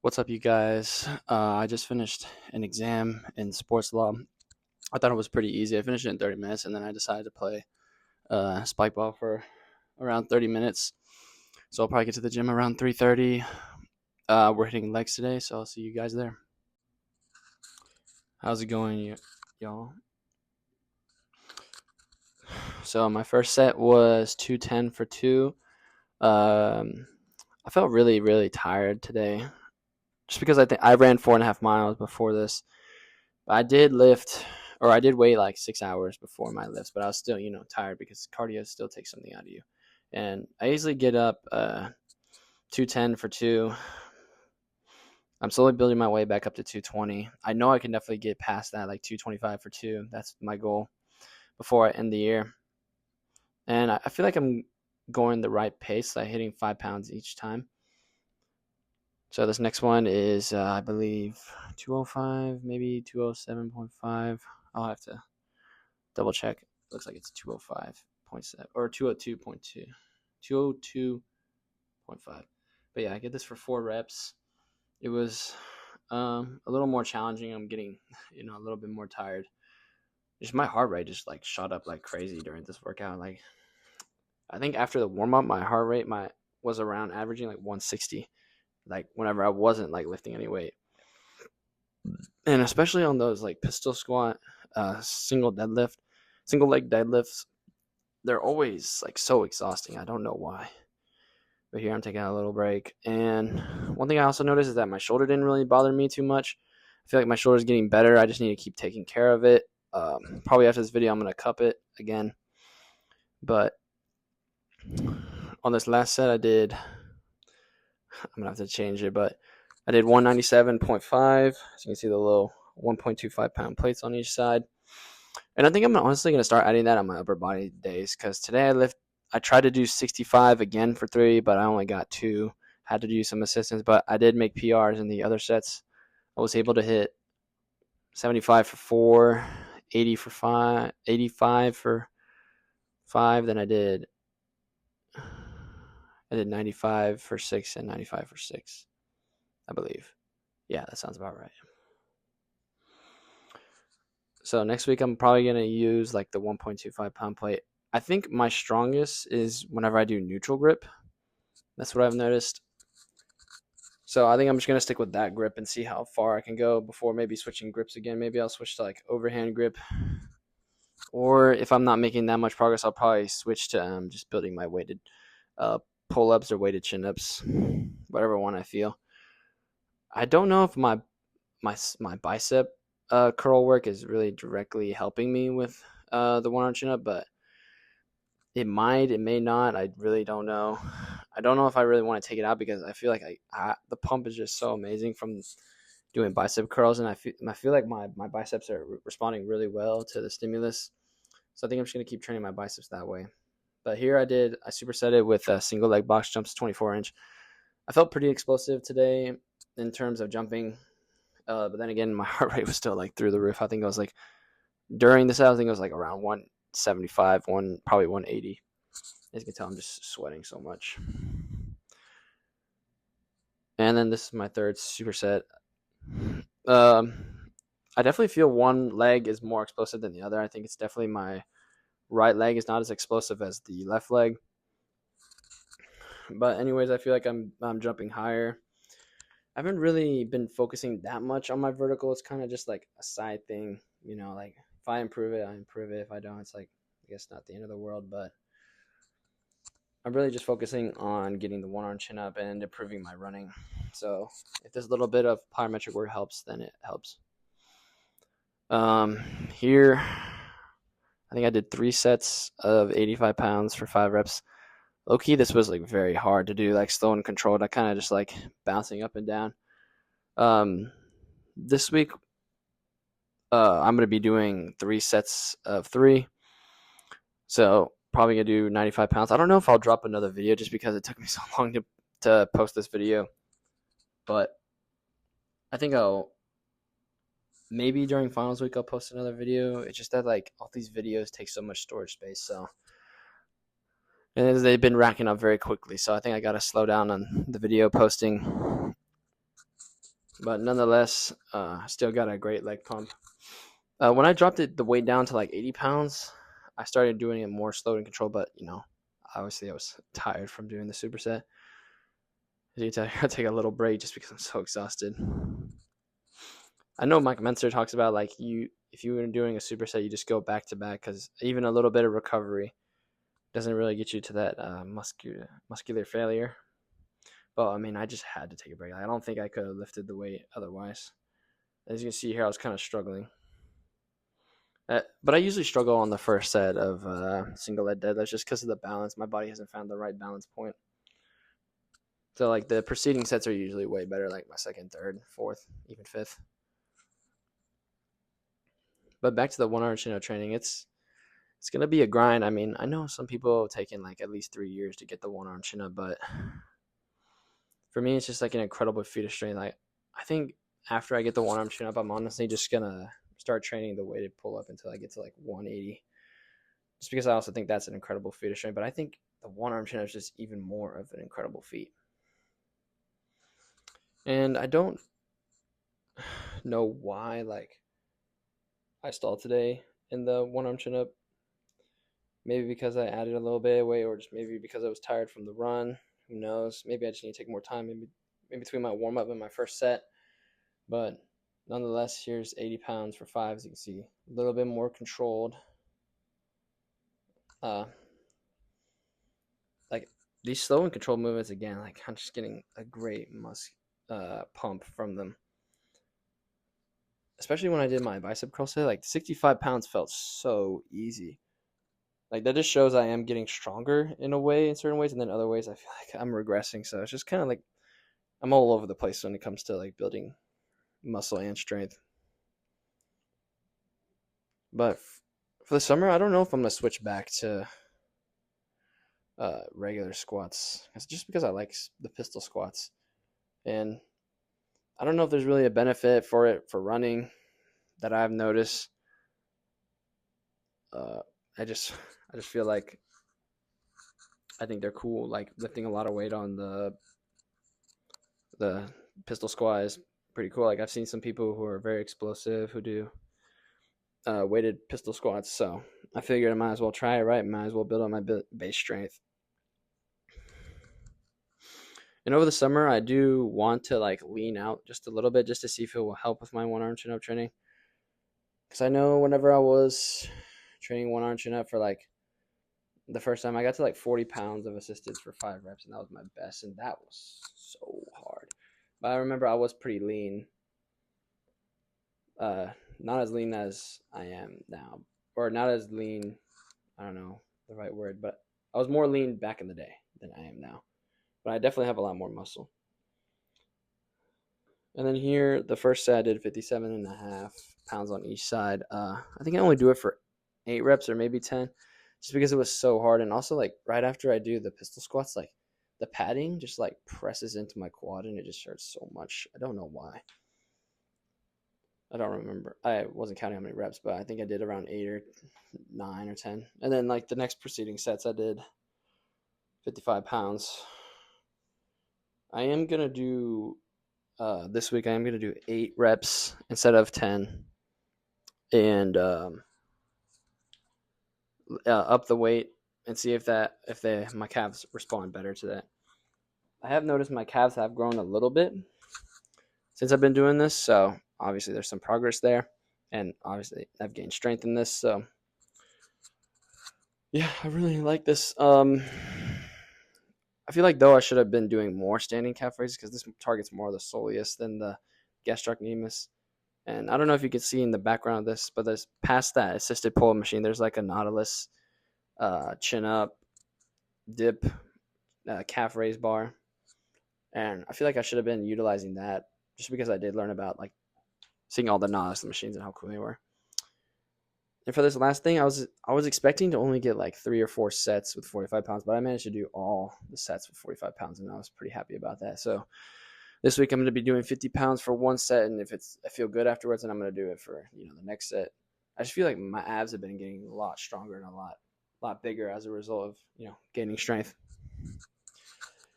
What's up, you guys? I just finished an exam in sports law. I thought it was pretty easy. I finished it in 30 minutes, and then I decided to play spike ball for around 30 minutes. So I'll probably get to the gym around 3:30. We're hitting legs today, so I'll see you guys there. How's it going, y'all? So my first set was 210 for two. Um, I felt really, really tired today, just because I think I ran 4.5 miles before this. I did lift, or I did wait like 6 hours before my lifts, but I was still, tired because cardio still takes something out of you. And I easily get up 210 for two. I'm slowly building my way back up to 220. I know I can definitely get past that, like 225 for two. That's my goal before I end the year. And I feel like I'm going the right pace, like hitting 5 pounds each time. So this next one is, I believe, 205, maybe 207.5. I'll have to double check. Looks like it's 205.7 or 202.2. 202.5. But yeah, I get this for 4 reps. It was a little more challenging. I'm getting, a little bit more tired. Just my heart rate just like shot up like crazy during this workout. Like I think after the warm up, my heart rate was around averaging like 160. Like whenever I wasn't like lifting any weight. And especially on those like pistol squat, single leg deadlifts, they're always like so exhausting. I don't know why. But here I'm taking a little break. And one thing I also noticed is that my shoulder didn't really bother me too much. I feel like my shoulder's getting better. I just need to keep taking care of it. Probably after this video, I'm going to cup it again. But on this last set, I'm going to have to change it, but I did 197.5. So you can see the little 1.25 pound plates on each side. And I think I'm honestly going to start adding that on my upper body days because today I tried to do 65 again for 3, but I only got 2. Had to do some assistance, but I did make PRs in the other sets. I was able to hit 75 for 4, 80 for 5, 85 for 5. Then I did 95 for 6 and 95 for 6, I believe. Yeah, that sounds about right. So next week I'm probably going to use like the 1.25 pound plate. I think my strongest is whenever I do neutral grip. That's what I've noticed. So I think I'm just going to stick with that grip and see how far I can go before maybe switching grips again. Maybe I'll switch to like overhand grip. Or if I'm not making that much progress, I'll probably switch to just building my weighted pull-ups or weighted chin-ups, whatever one I feel. I don't know if my bicep curl work is really directly helping me with the one-arm chin-up, but it might, it may not. I really don't know. I don't know if I really want to take it out because I feel like the pump is just so amazing from doing bicep curls, and I feel like my biceps are responding really well to the stimulus. So I think I'm just going to keep training my biceps that way. But here I superset it with single leg box jumps, 24-inch. I felt pretty explosive today in terms of jumping. But then again, my heart rate was still like through the roof. I think it was like during the set, I think it was like around 175, probably 180. As you can tell, I'm just sweating so much. And then this is my third superset. I definitely feel one leg is more explosive than the other. I think it's definitely my right leg is not as explosive as the left leg. But anyways, I feel like I'm jumping higher. I haven't really been focusing that much on my vertical. It's kind of just like a side thing, like if I improve it, I improve it. If I don't, it's like, I guess not the end of the world, but I'm really just focusing on getting the one-arm chin up and improving my running. So if this little bit of plyometric work helps, then it helps. Here, I think I did 3 sets of 85 pounds for 5 reps. Low-key, this was like very hard to do, like slow and controlled. I kind of just like bouncing up and down. This week, I'm going to be doing 3 sets of 3. So probably going to do 95 pounds. I don't know if I'll drop another video just because it took me so long to post this video. But I think maybe during finals week I'll post another video. It's just that like all these videos take so much storage space. So and they've been racking up very quickly. So I think I got to slow down on the video posting. But nonetheless, still got a great leg pump. When I dropped the weight down to like 80 pounds, I started doing it more slow and controlled. But obviously I was tired from doing the superset. I take a little break just because I'm so exhausted. I know Mike Menzer talks about like if you were doing a superset, you just go back to back because even a little bit of recovery doesn't really get you to that muscular failure. But I mean, I just had to take a break. I don't think I could have lifted the weight otherwise. As you can see here, I was kind of struggling. But I usually struggle on the first set of single leg deadlifts just because of the balance. My body hasn't found the right balance point. So like the preceding sets are usually way better, like my second, third, fourth, even fifth. But back to the one arm chin up training, it's gonna be a grind. I mean, I know some people have taken like at least 3 years to get the one arm chin up, but for me, it's just like an incredible feat of strength. Like I think after I get the one arm chin up, I'm honestly just gonna start training the weighted pull up until I get to like 180. Just because I also think that's an incredible feat of strength, but I think the one arm chin up is just even more of an incredible feat. And I don't know why like I stalled today in the one arm chin up. Maybe because I added a little bit of weight, or just maybe because I was tired from the run. Who knows? Maybe I just need to take more time maybe in between my warm up and my first set. But nonetheless, here's 80 pounds for 5, as you can see. A little bit more controlled. Like these slow and controlled movements, again, like I'm just getting a great pump from them. Especially when I did my bicep curl set, like 65 pounds felt so easy. Like that just shows I am getting stronger in a way, in certain ways, and then other ways I feel like I'm regressing. So it's just kind of like I'm all over the place when it comes to like building muscle and strength. But for the summer, I don't know if I'm gonna switch back to regular squats. It's just because I like the pistol squats, and I don't know if there's really a benefit for it for running that I've noticed. Uh, I just feel like I think they're cool. Like lifting a lot of weight on the pistol squat is pretty cool. Like I've seen some people who are very explosive who do weighted pistol squats. So I figured I might as well try it. Right, might as well build on my base strength. And over the summer, I do want to like lean out just a little bit just to see if it will help with my one arm chin up training. Because I know whenever I was training one arm chin up for like the first time, I got to like 40 pounds of assisted for 5 reps, and that was my best. And that was so hard. But I remember I was pretty lean. Not as lean as I am now, or not as lean. I don't know the right word, but I was more lean back in the day than I am now. But I definitely have a lot more muscle. And then here, the first set I did 57.5 pounds on each side. I think I only do it for 8 reps or maybe 10, just because it was so hard. And also, like right after I do the pistol squats, like the padding just like presses into my quad and it just hurts so much. I don't know why. I don't remember. I wasn't counting how many reps, but I think I did around 8 or 9 or 10. And then like the next preceding sets, I did 55 pounds. I am gonna do this week. I am gonna do 8 reps instead of 10, and up the weight and see if my calves respond better to that. I have noticed my calves have grown a little bit since I've been doing this, so obviously there's some progress there, and obviously I've gained strength in this. So yeah, I really like this. I feel like though I should have been doing more standing calf raises because this targets more of the soleus than the gastrocnemius. And I don't know if you can see in the background of this, but there's past that assisted pull machine, there's like a Nautilus chin up, dip, calf raise bar. And I feel like I should have been utilizing that just because I did learn about like seeing all the Nautilus machines and how cool they were. And for this last thing, I was expecting to only get like 3 or 4 sets with 45 pounds, but I managed to do all the sets with 45 pounds, and I was pretty happy about that. So this week I'm going to be doing 50 pounds for one set, and if I feel good afterwards, then I'm going to do it for the next set. I just feel like my abs have been getting a lot stronger and a lot bigger as a result of gaining strength.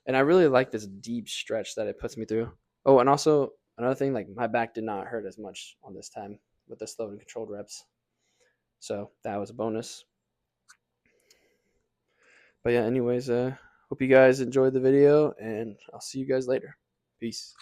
And I really like this deep stretch that it puts me through. Oh, and also Another thing, like my back did not hurt as much on this time with the slow and controlled reps. So that was a bonus. But yeah, anyways, hope you guys enjoyed the video, and I'll see you guys later. Peace.